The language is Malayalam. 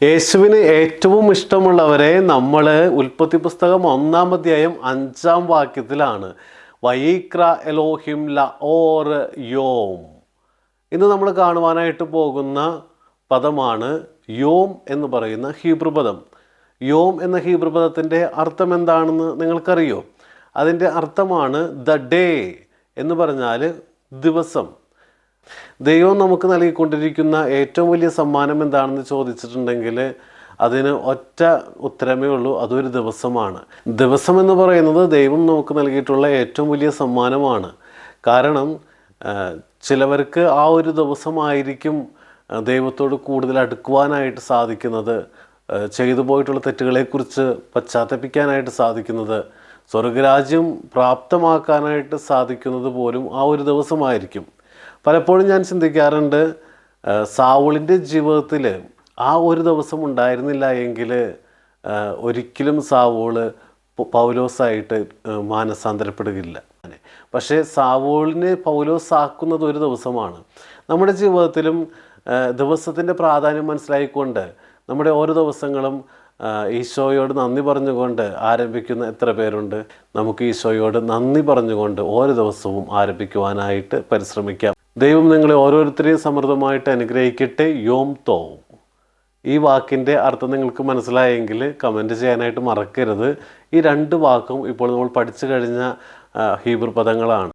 യേശുവിന് ഏറ്റവും ഇഷ്ടമുള്ളവരെ നമ്മൾ ഉൽപ്പത്തി പുസ്തകം 1-ാം അധ്യായം 5-ാം വാക്യത്തിലാണ് വൈക്ര എലോഹിം ലഓർ യോം. ഇന്ന് നമ്മൾ കാണുവാനായിട്ട് പോകുന്ന പദമാണ് യോം എന്ന് പറയുന്ന ഹീബ്രു പദം. യോം എന്ന ഹീബ്രു പദത്തിൻ്റെ അർത്ഥം എന്താണെന്ന് നിങ്ങൾക്കറിയോ? അതിൻ്റെ അർത്ഥമാണ് ദ ഡേ എന്ന് പറഞ്ഞാൽ ദിവസം. ദൈവം നമുക്ക് നൽകിക്കൊണ്ടിരിക്കുന്ന ഏറ്റവും വലിയ സമ്മാനം എന്താണെന്ന് ചോദിച്ചിട്ടുണ്ടെങ്കിൽ അതിന് ഒറ്റ ഉത്തരമേ ഉള്ളൂ, അതൊരു ദിവസമാണ്. ദിവസം എന്ന് പറയുന്നത് ദൈവം നമുക്ക് നൽകിയിട്ടുള്ള ഏറ്റവും വലിയ സമ്മാനമാണ്. കാരണം ചിലവർക്ക് ആ ഒരു ദിവസമായിരിക്കും ദൈവത്തോട് കൂടുതൽ അടുക്കുവാനായിട്ട് സാധിക്കുന്നത്, ചെയ്തു പോയിട്ടുള്ള തെറ്റുകളെക്കുറിച്ച് പശ്ചാത്തപിക്കാനായിട്ട് സാധിക്കുന്നത്, സ്വർഗരാജ്യം പ്രാപ്തമാക്കാനായിട്ട് സാധിക്കുന്നത് പോലും ആ ഒരു ദിവസമായിരിക്കും. പലപ്പോഴും ഞാൻ ചിന്തിക്കാറുണ്ട്, സാവൂളിൻ്റെ ജീവിതത്തിൽ ആ ഒരു ദിവസം ഉണ്ടായിരുന്നില്ല എങ്കിൽ ഒരിക്കലും സാവൂള് പൗലോസായിട്ട് മാനസാന്തരപ്പെടുകയില്ല. പക്ഷേ സാവൂളിനെ പൗലോസാക്കുന്നത് ഒരു ദിവസമാണ്. നമ്മുടെ ജീവിതത്തിലും ദിവസത്തിൻ്റെ പ്രാധാന്യം മനസ്സിലായിക്കൊണ്ട് നമ്മുടെ ഓരോ ദിവസങ്ങളും ഈശോയോട് നന്ദി പറഞ്ഞുകൊണ്ട് ആരംഭിക്കുന്ന എത്ര പേരുണ്ട്? നമുക്ക് ഈശോയോട് നന്ദി പറഞ്ഞുകൊണ്ട് ഓരോ ദിവസവും ആരംഭിക്കുവാനായിട്ട് പരിശ്രമിക്കാം. ദൈവം നിങ്ങളെ ഓരോരുത്തരെയും സമൃദ്ധമായിട്ട് അനുഗ്രഹിക്കട്ടെ. യോം തോം. ഈ വാക്കിൻ്റെ അർത്ഥം നിങ്ങൾക്ക് മനസ്സിലായെങ്കിൽ കമൻറ്റ് ചെയ്യാനായിട്ട് മറക്കരുത്. ഈ രണ്ട് വാക്കും ഇപ്പോൾ നമ്മൾ പഠിച്ചു കഴിഞ്ഞ ഹീബ്രു പദങ്ങളാണ്.